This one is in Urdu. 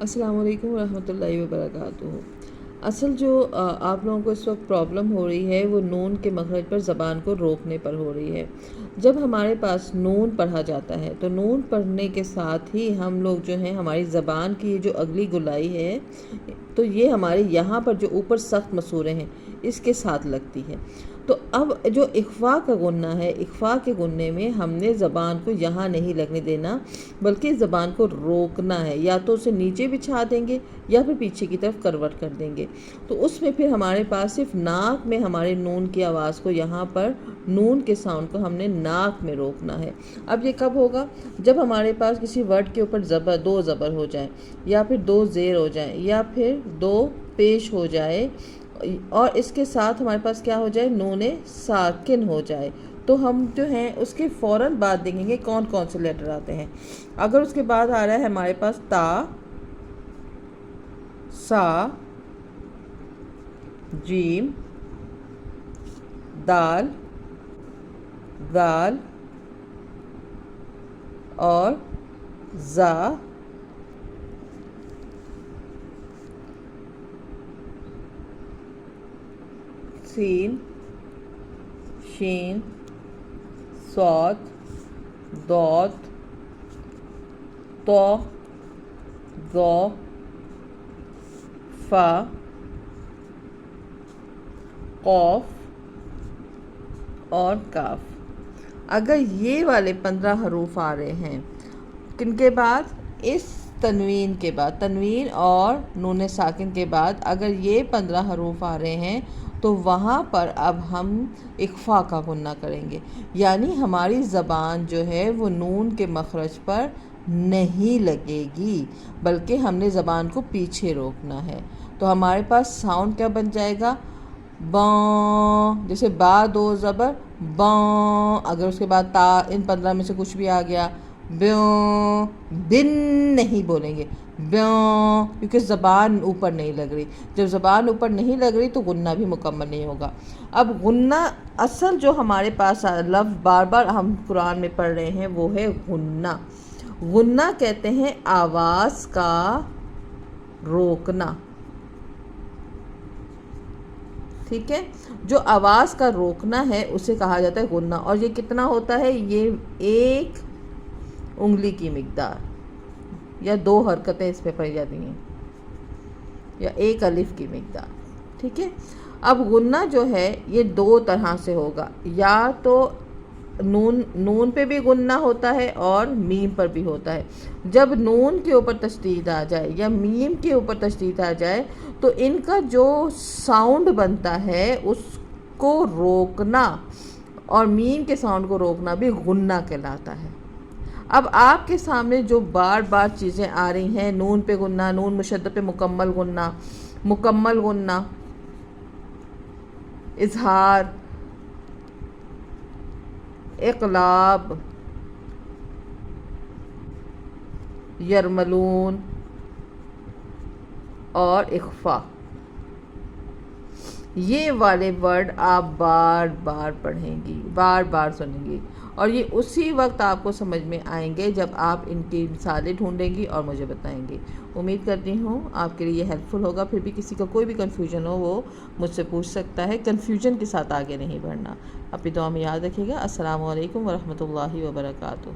السلام علیکم ورحمۃ اللہ وبرکاتہ۔ اصل جو آپ لوگوں کو اس وقت پرابلم ہو رہی ہے وہ نون کے مخرج پر زبان کو روکنے پر ہو رہی ہے۔ جب ہمارے پاس نون پڑھا جاتا ہے تو نون پڑھنے کے ساتھ ہی ہم لوگ جو ہیں ہماری زبان کی جو اگلی گولائی ہے تو یہ ہمارے یہاں پر جو اوپر سخت مسورے ہیں اس کے ساتھ لگتی ہے۔ تو اب جو اخفاء کا غنہ ہے، اخفاء کے غنے میں ہم نے زبان کو یہاں نہیں لگنے دینا بلکہ زبان کو روکنا ہے، یا تو اسے نیچے بچھا دیں گے یا پھر پیچھے کی طرف کروٹ کر دیں گے۔ تو اس میں پھر ہمارے پاس صرف ناک میں ہمارے نون کی آواز کو، یہاں پر نون کے ساؤنڈ کو ہم نے ناک میں روکنا ہے۔ اب یہ کب ہوگا؟ جب ہمارے پاس کسی ورڈ کے اوپر دو زبر ہو جائیں، یا پھر دو زیر ہو جائیں، یا پھر دو پیش ہو جائے، اور اس کے ساتھ ہمارے پاس کیا ہو جائے، نون ساکن ہو جائے، تو ہم جو ہیں اس کے فوراً بعد دیکھیں گے کون کون سے لیٹر آتے ہیں۔ اگر اس کے بعد آ رہا ہے ہمارے پاس تا، سا، جیم، دال، ذال اور زا، سین، شین، صاد، ضاد، طا، ظا، فا، قاف اور کاف۔ اگر یہ والے 15 حروف آ رہے ہیں، کن کے بعد؟ اس تنوین کے بعد، تنوین اور نون ساکن کے بعد اگر یہ 15 حروف آ رہے ہیں تو وہاں پر اب ہم اخفاء کا غنہ کریں گے، یعنی ہماری زبان جو ہے وہ نون کے مخرج پر نہیں لگے گی بلکہ ہم نے زبان کو پیچھے روکنا ہے۔ تو ہمارے پاس ساؤنڈ کیا بن جائے گا؟ باں، جیسے با دو زبر باں، اگر اس کے بعد تا ان 15 میں سے کچھ بھی آ گیا، بیوں، بن نہیں بولیں گے، بیوں، کیونکہ زبان اوپر نہیں لگ رہی۔ جب زبان اوپر نہیں لگ رہی تو غنہ بھی مکمل نہیں ہوگا۔ اب غنہ اصل جو ہمارے پاس لفظ بار بار ہم قرآن میں پڑھ رہے ہیں وہ ہے غنہ۔ غنہ کہتے ہیں آواز کا روکنا، ٹھیک ہے؟ جو آواز کا روکنا ہے اسے کہا جاتا ہے غنہ، اور یہ کتنا ہوتا ہے؟ یہ ایک انگلی کی مقدار، یا 2 حرکتیں اس پہ پڑی جاتی ہیں، یا ایک الف کی مقدار، ٹھیک ہے؟ اب غنہ جو ہے یہ 2 طرح سے ہوگا، یا تو نون پہ بھی غنہ ہوتا ہے اور میم پر بھی ہوتا ہے۔ جب نون کے اوپر تشدید آ جائے یا میم کے اوپر تشدید آ جائے تو ان کا جو ساؤنڈ بنتا ہے اس کو روکنا، اور میم کے ساؤنڈ کو روکنا بھی غنہ کہلاتا ہے۔ اب آپ کے سامنے جو بار بار چیزیں آ رہی ہیں، نون پہ غنہ، نون مشدد پہ مکمل غنہ، مکمل غنہ، اظہار، اقلاب، یرملون اور اخفاء، یہ والے ورڈ آپ بار بار پڑھیں گی، بار بار سنیں گی، اور یہ اسی وقت آپ کو سمجھ میں آئیں گے جب آپ ان کی مثالیں ڈھونڈیں گی اور مجھے بتائیں گی۔ امید کرتی ہوں آپ کے لیے یہ ہیلپ فل ہوگا۔ پھر بھی کسی کا کوئی بھی کنفیوژن ہو وہ مجھ سے پوچھ سکتا ہے، کنفیوژن کے ساتھ آگے نہیں بڑھنا۔ اپنی دعا میں یاد رکھیے گا۔ السلام علیکم ورحمۃ اللہ وبرکاتہ۔